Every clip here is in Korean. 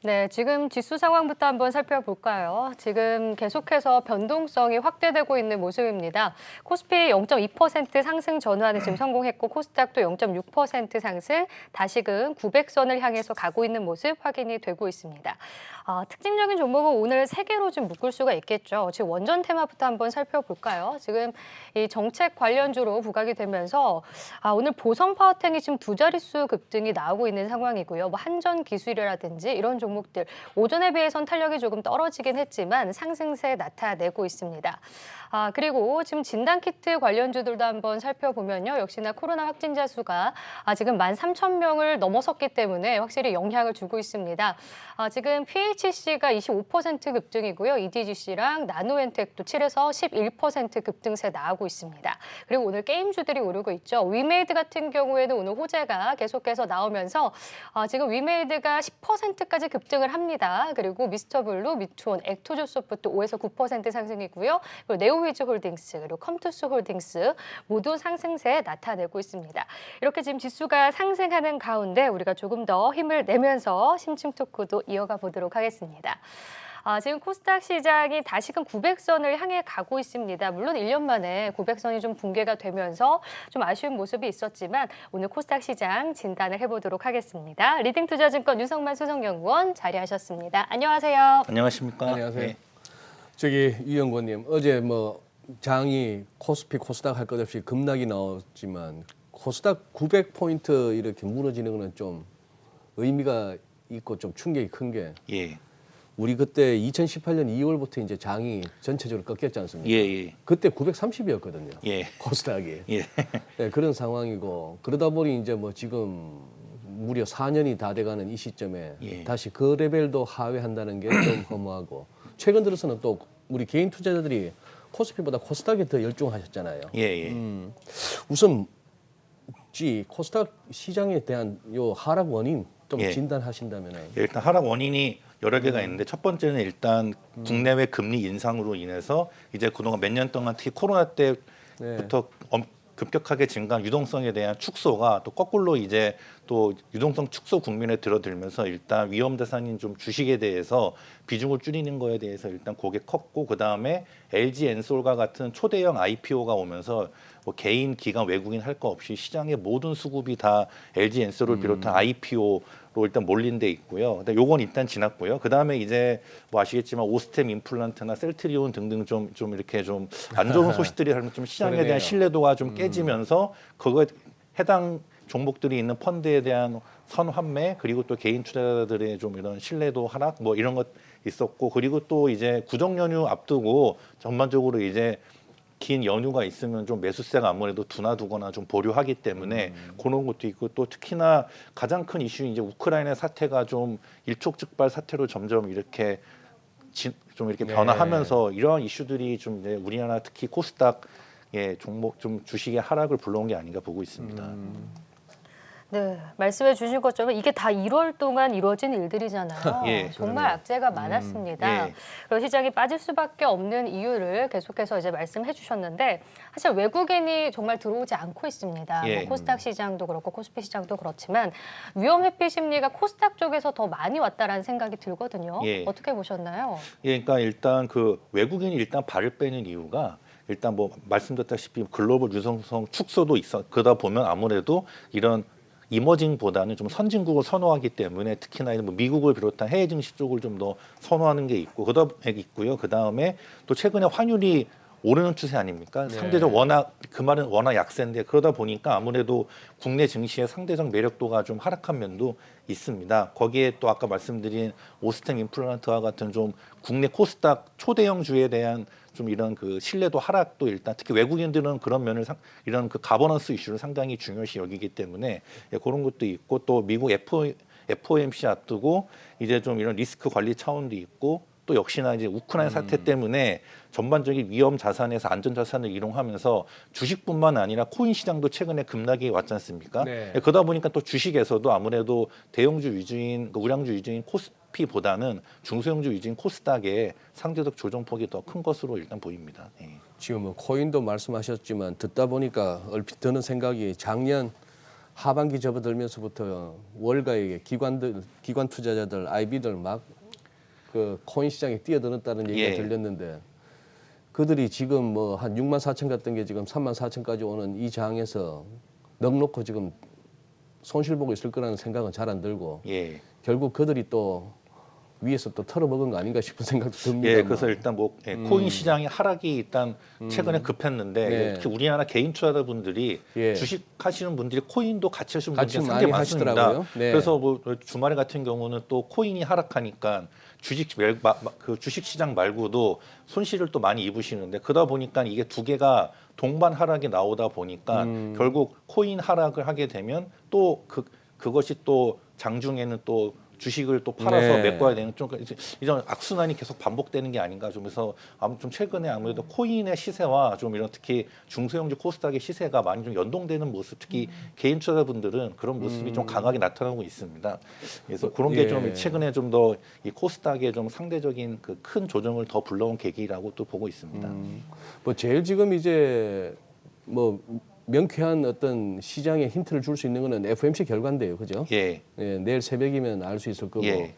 네, 지금 지수 상황부터 한번 살펴볼까요? 지금 계속해서 변동성이 확대되고 있는 모습입니다. 코스피 0.2% 상승 전환에 지금 성공했고 코스닥도 0.6% 상승, 다시금 900선을 향해서 가고 있는 모습 확인이 되고 있습니다. 특징적인 종목은 오늘 세 개로 좀 묶을 수가 있겠죠. 지금 원전 테마부터 한번 살펴볼까요? 지금 이 정책 관련주로 부각이 되면서 오늘 보성 파워텍이 지금 두 자릿수 급등이 나오고 있는 상황이고요. 뭐 한전 기술이라든지 이런 종목들 오전에 비해선 탄력이 조금 떨어지긴 했지만 상승세 나타내고 있습니다. 그리고 지금 진단키트 관련주들도 한번 살펴보면요. 역시나 코로나 확진자 수가 지금 13,000명을 넘어섰기 때문에 확실히 영향을 주고 있습니다. 지금 PHC가 25% 급등이고요. EDGC랑 나노엔텍도 7에서 11% 급등세 나오고 있습니다. 그리고 오늘 게임주들이 오르고 있죠. 위메이드 같은 경우에는 오늘 호재가 계속해서 나오면서 지금 위메이드가 10%까지 급등을 합니다. 그리고 미스터블루, 미투온, 액토조소프트 5에서 9% 상승이고요. 그리고 네오위즈홀딩스, 그리고 컴투스 홀딩스 모두 상승세 나타내고 있습니다. 이렇게 지금 지수가 상승하는 가운데 우리가 조금 더 힘을 내면서 심층 토크도 이어가 보도록 하겠습니다. 지금 코스닥 시장이 다시금 900선을 향해 가고 있습니다. 물론 1년 만에 900선이 좀 붕괴가 되면서 좀 아쉬운 모습이 있었지만 오늘 코스닥 시장 진단을 해보도록 하겠습니다. 리딩투자증권 유성만 수석연구원 자리하셨습니다. 안녕하세요. 안녕하십니까? 안녕하세요. 네. 저기 유 연구원님, 어제 뭐 장이 코스피, 코스닥 할 것 없이 급락이 나왔지만 코스닥 900포인트 이렇게 무너지는 거는 좀 의미가 있고 좀 충격이 큰 게 예. 우리 그때 2018년 2월부터 이제 장이 전체적으로 꺾였지 않습니까? 예. 그때 930이었거든요. 예. 코스닥이. 예. 네, 그런 상황이고 그러다 보니 이제 뭐 지금 무려 4년이 다 돼가는 이 시점에 예. 다시 그 레벨도 하회한다는 게 좀 허무하고 최근 들어서는 또 우리 개인 투자자들이 코스피보다 코스닥에 더 열중하셨잖아요. 예. 우선 코스닥 시장에 대한 요 하락 원인 좀 예. 진단하신다면은. 일단 하락 원인이 여러 개가 있는데 첫 번째는 일단 국내외 금리 인상으로 인해서 이제 그동안 몇 년 동안 특히 코로나 때부터 급격하게 증가한 유동성에 대한 축소가 또 거꾸로 이제 또 유동성 축소 국면에 들어들면서 일단 위험 자산인 좀 주식에 대해서 비중을 줄이는 거에 대해서 일단 그게 컸고 그다음에 LG 엔솔과 같은 초대형 IPO가 오면서 뭐 개인, 기관, 외국인 할 거 없이 시장의 모든 수급이 다 LG 엔솔을 비롯한 IPO로 일단 몰린 데 있고요. 근데 요건 일단 지났고요. 그다음에 이제 뭐 아시겠지만 오스템 임플란트나 셀트리온 등등 좀 이렇게 좀 안 좋은 소식들이 하면 좀 시장에 그러네요. 대한 신뢰도가 좀 깨지면서 그거 해당 종목들이 있는 펀드에 대한 선환매 그리고 또 개인 투자자들의 좀 이런 신뢰도 하락 뭐 이런 것 있었고 그리고 또 이제 구정 연휴 앞두고 전반적으로 이제 긴 연휴가 있으면 좀 매수세가 아무래도 둔화두거나 좀 보류하기 때문에 그런 것도 있고 또 특히나 가장 큰 이슈 이제 우크라이나 사태가 좀 일촉즉발 사태로 점점 이렇게 좀 이렇게 네. 변화하면서 이러한 이슈들이 좀 이제 우리나라 특히 코스닥의 종목 좀 주식의 하락을 불러온 게 아닌가 보고 있습니다. 네, 말씀해 주신 것처럼 이게 다 1월 동안 이루어진 일들이잖아요. 예, 정말 그러네요. 악재가 많았습니다. 예. 그리고 시장이 빠질 수밖에 없는 이유를 계속해서 이제 말씀해 주셨는데 사실 외국인이 정말 들어오지 않고 있습니다. 예. 뭐 코스닥 시장도 그렇고 코스피 시장도 그렇지만 위험 회피 심리가 코스닥 쪽에서 더 많이 왔다라는 생각이 들거든요. 예. 어떻게 보셨나요? 예, 그러니까 일단 그 외국인이 일단 발을 빼는 이유가 일단 뭐 말씀드렸다시피 글로벌 유동성 축소도 있어 그러다 보면 아무래도 이런 이머징보다는 좀 선진국을 선호하기 때문에 특히나 뭐 미국을 비롯한 해외 증시 쪽을 좀 더 선호하는 게 있고 있고요. 그 다음에 또 최근에 환율이 오르는 추세 아닙니까? 네. 상대적 워낙 그 말은 워낙 약세인데 그러다 보니까 아무래도 국내 증시의 상대적 매력도가 좀 하락한 면도 있습니다. 거기에 또 아까 말씀드린 오스템 임플란트와 같은 좀 국내 코스닥 초대형주에 대한 좀 이런 그 신뢰도 하락도 일단 특히 외국인들은 그런 면을 이런 그 가버넌스 이슈를 상당히 중요시 여기기 때문에 그런 것도 있고 또 미국 FOMC 앞두고 이제 좀 이런 리스크 관리 차원도 있고 또 역시나 이제 우크라이나 사태 때문에 전반적인 위험 자산에서 안전 자산을 이동하면서 주식뿐만 아니라 코인 시장도 최근에 급락이 왔지 않습니까? 네. 그러다 보니까 또 주식에서도 아무래도 대형주 위주인 우량주 위주인 코스피보다는 중소형주 위주인 코스닥의 상대적 조정폭이 더 큰 것으로 일단 보입니다. 지금 뭐 코인도 말씀하셨지만 듣다 보니까 얼핏 드는 생각이 작년 하반기 접어들면서부터 월가에게 기관 투자자들, IB들 막 그 코인 시장에 뛰어들었다는 얘기가 예. 들렸는데 그들이 지금 뭐 한 6만 4천 갔던 게 지금 3만 4천까지 오는 이 장에서 넉넉히 지금 손실 보고 있을 거라는 생각은 잘 안 들고 예. 결국 그들이 또 위에서 또 털어먹은 거 아닌가 싶은 생각도 듭니다. 예, 그래서 일단 뭐 코인 시장의 하락이 일단 최근에 급했는데 네. 특히 우리나라 개인 투자자분들이 예. 주식 하시는 분들이 코인도 같이 하시는 같이 분들이 상당히 많이 많습니다. 하시더라고요. 네. 그래서 뭐 주말에 같은 경우는 또 코인이 하락하니까 그 주식 시장 말고도 손실을 또 많이 입으시는데 그러다 보니까 이게 두 개가 동반 하락이 나오다 보니까 결국 코인 하락을 하게 되면 또 그것이 또 장중에는 또 주식을 또 팔아서 네. 메꿔야 되는 좀 이런 악순환이 계속 반복되는 게 아닌가 좀 해서 좀 최근에 아무래도 코인의 시세와 좀 이런 특히 중소형주 코스닥의 시세가 많이 좀 연동되는 모습 특히 개인 투자자분들은 그런 모습이 좀 강하게 나타나고 있습니다. 그래서 그런 게 좀 예. 최근에 좀 더 이 코스닥의 좀 상대적인 그 큰 조정을 더 불러온 계기라고 또 보고 있습니다. 뭐 제일 지금 이제 뭐 명쾌한 어떤 시장에 힌트를 줄 수 있는 거는 FOMC 결과인데요, 그죠? 예, 예, 내일 새벽이면 알 수 있을 거고. 예.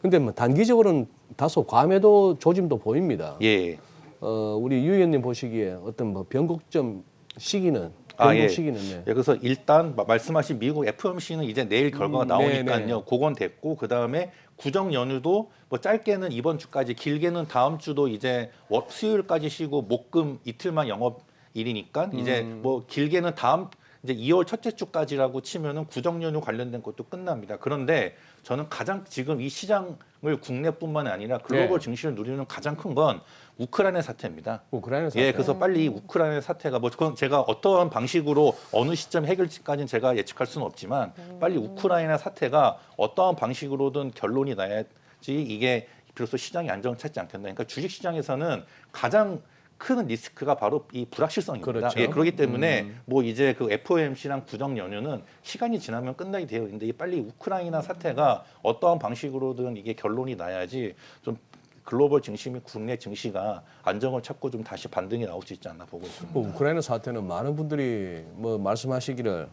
근데 뭐 단기적으로는 다소 과매도 조짐도 보입니다. 예. 우리 유 의원님 보시기에 어떤 뭐 변곡점 시기는 아, 예. 변곡 시기는 네. 예, 그래서 일단 말씀하신 미국 FOMC는 이제 내일 결과가 나오니까요. 네. 그건 됐고 그 다음에 구정 연휴도 뭐 짧게는 이번 주까지, 길게는 다음 주도 이제 수요일까지 쉬고 목금 이틀만 영업일이니까 이제 뭐 길게는 다음 이제 2월 첫째 주까지라고 치면은 구정 연휴 관련된 것도 끝납니다. 그런데 저는 가장 지금 이 시장을 국내뿐만 아니라 글로벌 네. 증시를 누리는 가장 큰 건 우크라이나 사태입니다. 우크라이나 사태. 예, 그래서 빨리 우크라이나 사태가 뭐 그건 제가 어떠한 방식으로 어느 시점 해결지까지는 제가 예측할 수는 없지만 빨리 우크라이나 사태가 어떠한 방식으로든 결론이 나야지 이게 비로소 시장이 안정을 찾지 않겠나. 그러니까 주식 시장에서는 가장 큰 리스크가 바로 이 불확실성입니다. 그렇죠. 예, 그렇기 때문에 뭐 이제 그 FOMC랑 구정 연휴는 시간이 지나면 끝나게 되어 있는데 이 빨리 우크라이나 사태가 어떠한 방식으로든 이게 결론이 나야지 좀 글로벌 증시 및 국내 증시가 안정을 찾고 좀 다시 반등이 나올 수 있지 않나 보고 있습니다. 뭐 우크라이나 사태는 많은 분들이 뭐 말씀하시기를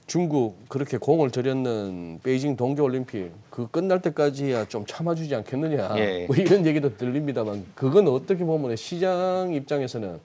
중국 그렇게 공을 들였는 베이징 동계올림픽 그 끝날 때까지야 좀 참아주지 않겠느냐 예. 뭐 이런 얘기도 들립니다만 그건 어떻게 보면 시장 입장에서는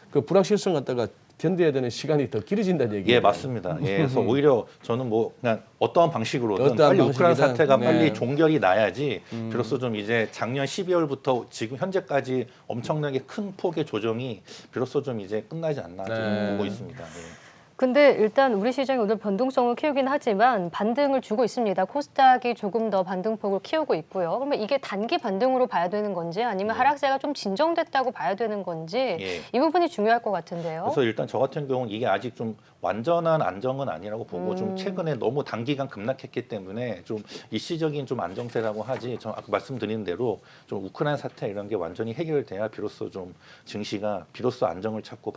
그 불확실성 갖다가 견뎌야 되는 시간이 더 길어진다는 얘기예요. 예, 맞습니다. 예, 그래서 오히려 저는 뭐 그냥 어떠한 방식으로든 어떠한 빨리 우크라이나 방식이든, 사태가 네. 빨리 종결이 나야지 비로소 좀 이제 작년 12월부터 지금 현재까지 엄청나게 큰 폭의 조정이 비로소 좀 이제 끝나지 않나 네. 좀 보고 있습니다. 예. 근데 일단 우리 시장이 오늘 변동성을 키우긴 하지만 반등을 주고 있습니다. 코스닥이 조금 더 반등폭을 키우고 있고요. 그러면 이게 단기 반등으로 봐야 되는 건지 아니면 하락세가 좀 진정됐다고 봐야 되는 건지 예. 이 부분이 중요할 것 같은데요. 그래서 일단 저 같은 경우는 이게 아직 좀 완전한 안정은 아니라고 보고 좀 최근에 너무 단기간 급락했기 때문에 좀 일시적인 좀 안정세라고 하지. 저 아까 말씀드린 대로 좀 우크라이나 사태 이런 게 완전히 해결돼야 비로소 좀 증시가 비로소 안정을 찾고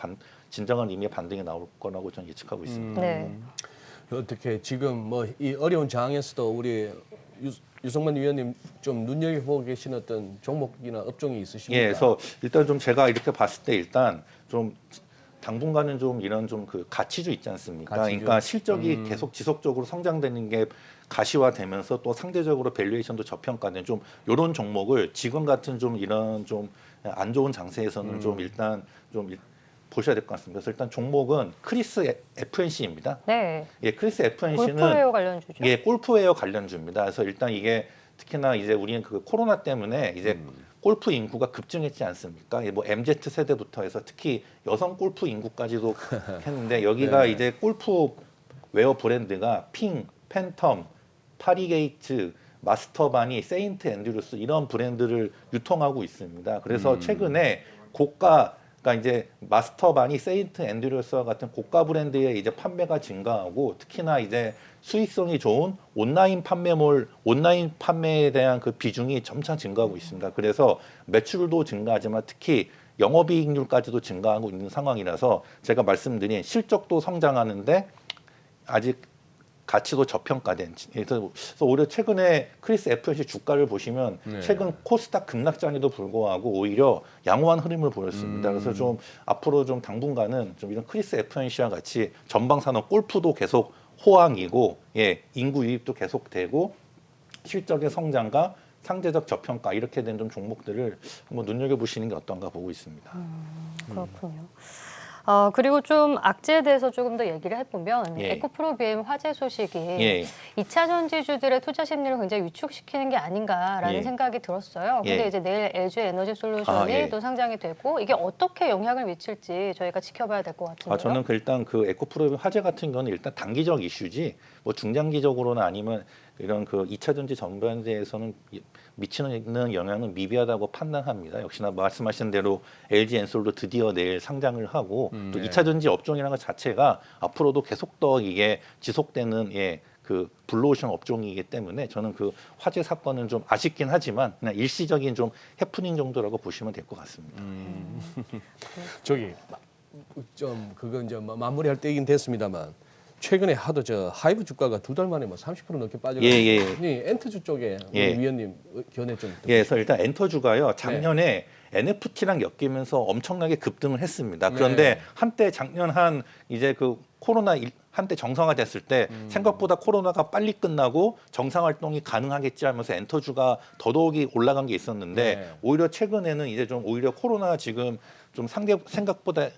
진정한 의미의 반등이 나올 거라고 저는 예측하고 있습니다. 네. 어떻게 지금 뭐 이 어려운 상황에서도 우리 유성만 위원님 좀 눈여겨보고 계신 어떤 종목이나 업종이 있으십니까? 예, 그래서 일단 좀 제가 이렇게 봤을 때 일단 좀 당분간은 좀 이런 좀 그 가치주 있지 않습니까? 가치주. 그러니까 실적이 계속 지속적으로 성장되는 게 가시화되면서 또 상대적으로 밸류에이션도 저평가된 좀 이런 종목을 지금 같은 좀 이런 좀 안 좋은 장세에서는 좀 일단 좀 보셔야 될 것 같습니다. 그래서 일단 종목은 크리스 FNC입니다. 네. 예, 크리스 FNC는 골프웨어 관련주죠. 예, 골프웨어 관련주입니다. 그래서 일단 이게 특히나 이제 우리는 그 코로나 때문에 이제 골프 인구가 급증했지 않습니까? 뭐 MZ 세대부터 해서 특히 여성 골프 인구까지도 했는데 여기가 네. 이제 골프웨어 브랜드가 핑, 팬텀, 파리게이트, 마스터바니, 세인트 앤드루스 이런 브랜드를 유통하고 있습니다. 그래서 최근에 그러니까 이제 마스터바니, 세인트 앤드루스와 같은 고가 브랜드의 이제 판매가 증가하고 특히나 이제 수익성이 좋은 온라인 판매에 대한 그 비중이 점차 증가하고 있습니다. 그래서 매출도 증가하지만 특히 영업이익률까지도 증가하고 있는 상황이라서 제가 말씀드린 실적도 성장하는데 아직 가치도 저평가된. 그래서 오히려 최근에 크리스 FNC 주가를 보시면 네. 최근 코스닥 급락장에도 불구하고 오히려 양호한 흐름을 보였습니다. 그래서 좀 앞으로 좀 당분간은 좀 이런 크리스 FNC와 같이 전방 산업 골프도 계속 호황이고 인구 유입도 계속되고 실적의 성장과 상대적 저평가 이렇게 된 좀 종목들을 한번 눈여겨보시는 게 어떤가 보고 있습니다. 그렇군요. 그리고 좀 악재에 대해서 조금 더 얘기를 해보면 에코프로비엠 화재 소식이 2차 전지주들의 투자 심리를 굉장히 위축시키는 게 아닌가라는 생각이 들었어요. 근데 이제 내일 LG 에너지 솔루션이 또 상장이 되고 이게 어떻게 영향을 미칠지 저희가 지켜봐야 될 것 같은데요. 저는 일단 그 에코프로비엠 화재 같은 경우는 일단 단기적 이슈지 뭐 중장기적으로나 아니면 이런 그 2차 전지 전반에 대해서는 미치는 영향은 미비하다고 판단합니다. 역시나 말씀하신 대로 LG 엔솔도 드디어 내일 상장을 하고 또 2차 전지 업종이라는 것 자체가 앞으로도 계속 더 이게 지속되는 그 블루오션 업종이기 때문에 저는 그 화재 사건은 좀 아쉽긴 하지만 그냥 일시적인 좀 해프닝 정도라고 보시면 될 것 같습니다. 저기 좀 그건 이제 마무리할 때이긴 됐습니다만 최근에 하도 저 하이브 주가가 2달 만에 뭐 30% 넘게 빠져가지고 엔트주 쪽에 우리 위원님 견해 좀. 그래서 일단 엔터주가요 작년에 NFT랑 엮이면서 엄청나게 급등을 했습니다. 그런데 한때 작년 한 이제 그 코로나 한때 정상화됐을 때 생각보다 코로나가 빨리 끝나고 정상 활동이 가능하겠지 하면서 엔터주가 더더욱이 올라간 게 있었는데 오히려 최근에는 이제 좀 오히려 코로나가 지금 좀 생각보다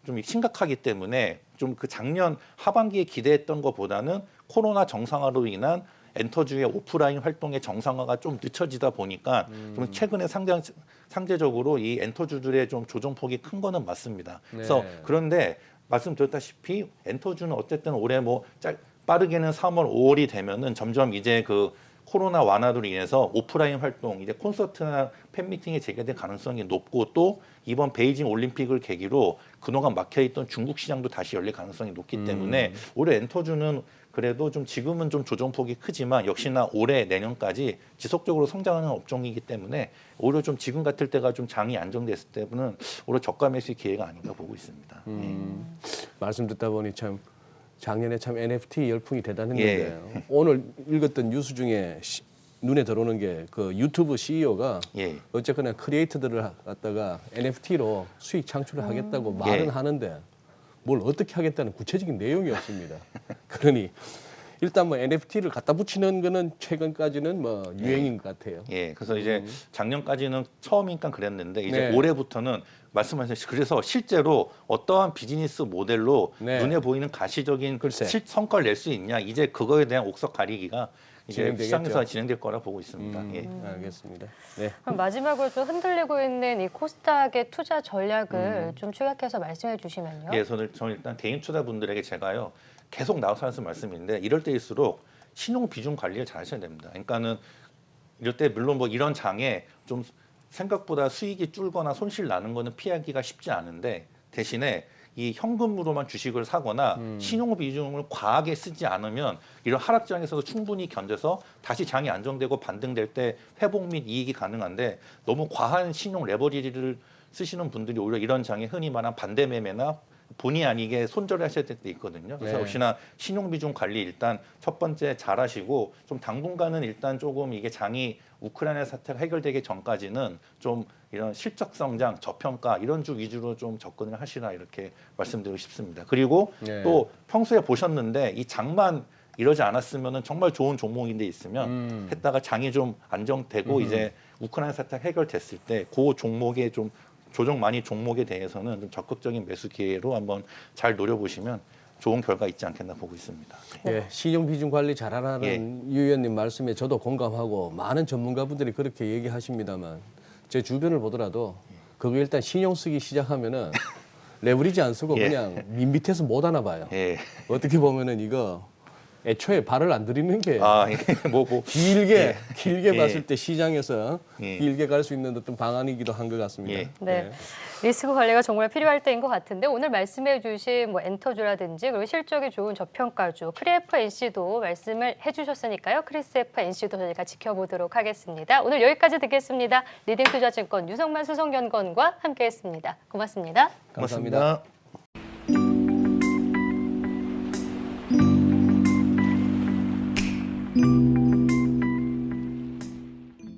좀 심각하기 때문에 좀 그 작년 하반기에 기대했던 것보다는 코로나 정상화로 인한 엔터주의 오프라인 활동의 정상화가 좀 늦춰지다 보니까 좀 최근에 상대적으로 이 엔터주들의 좀 조정폭이 큰 거는 맞습니다. 그래서 그런데 말씀드렸다시피 엔터주는 어쨌든 올해 뭐 빠르게는 3월, 5월이 되면은 점점 이제 그 코로나 완화로 인해서 오프라인 활동, 이제 콘서트나 팬미팅이 재개될 가능성이 높고 또 이번 베이징 올림픽을 계기로 그동안 막혀있던 중국 시장도 다시 열릴 가능성이 높기 때문에 올해 엔터주는 그래도 좀 지금은 좀 조정폭이 크지만 역시나 올해 내년까지 지속적으로 성장하는 업종이기 때문에 오히려 좀 지금 같을 때가 좀 장이 안정됐을 때는 오히려 저가 매수 기회가 아닌가 보고 있습니다. 말씀 듣다 보니 참 작년에 참 NFT 열풍이 대단했는데 오늘 읽었던 뉴스 중에 눈에 들어오는 게 그 유튜브 CEO가 어쨌거나 크리에이터들을 갖다가 NFT로 수익 창출을 하겠다고 말은 하는데 뭘 어떻게 하겠다는 구체적인 내용이 없습니다. 그러니 일단 뭐 NFT를 갖다 붙이는 거는 최근까지는 뭐 유행인 것 같아요. 그래서 이제 작년까지는 처음이니까 그랬는데 이제 올해부터는 말씀하신 그래서 실제로 어떠한 비즈니스 모델로 눈에 보이는 가시적인 성과를 낼 수 있냐 이제 그거에 대한 옥석 가리기가 이제 시장에서 진행될 거라 보고 있습니다. 알겠습니다. 그럼 마지막으로 좀 흔들리고 있는 이 코스닥의 투자 전략을 좀 추격해서 말씀해 주시면요. 저는 일단 개인 투자분들에게 제가요 계속 나와서 하는 말씀인데 이럴 때일수록 신용 비중 관리를 잘 하셔야 됩니다. 그러니까는 이럴 때 물론 뭐 이런 장에 좀 생각보다 수익이 줄거나 손실 나는 거는 피하기가 쉽지 않은데 대신에 이 현금으로만 주식을 사거나 신용 비중을 과하게 쓰지 않으면 이런 하락장에서도 충분히 견뎌서 다시 장이 안정되고 반등될 때 회복 및 이익이 가능한데 너무 과한 신용 레버리지를 쓰시는 분들이 오히려 이런 장에 흔히 말한 반대 매매나 본의 아니게 손절하셔야 될 때 있거든요. 그래서 역시나 신용 비중 관리 일단 첫 번째 잘하시고 좀 당분간은 일단 조금 이게 장이 우크라이나 사태가 해결되기 전까지는 좀 이런 실적 성장, 저평가 이런 주 위주로 좀 접근을 하시라 이렇게 말씀드리고 싶습니다. 그리고 또 평소에 보셨는데 이 장만 이러지 않았으면은 정말 좋은 종목인데 있으면 했다가 장이 좀 안정되고 이제 우크라이나 사태 해결됐을 때 그 종목에 좀 조정 많이 종목에 대해서는 좀 적극적인 매수 기회로 한번 잘 노려보시면 좋은 결과 있지 않겠나 보고 있습니다. 신용 비중 관리 잘하라는 유 의원님 말씀에 저도 공감하고 많은 전문가분들이 그렇게 얘기하십니다만 제 주변을 보더라도 그거 일단 신용 쓰기 시작하면은 레버리지 안 쓰고 그냥 밑에서 못 하나 봐요. 어떻게 보면은 이거 애초에 발을 안 들이는 게 길게 봤을 때 시장에서 길게 갈 수 있는 어떤 방안이기도 한 것 같습니다. 리스크 관리가 정말 필요할 때인 것 같은데 오늘 말씀해주신 뭐 엔터주라든지 그리고 실적이 좋은 저평가주 크리에프 NC도 말씀을 해주셨으니까요. 크리스에프 NC도 저희가 지켜보도록 하겠습니다. 오늘 여기까지 듣겠습니다. 리딩투자증권 유성만 수석연구원과 함께했습니다. 고맙습니다. 감사합니다.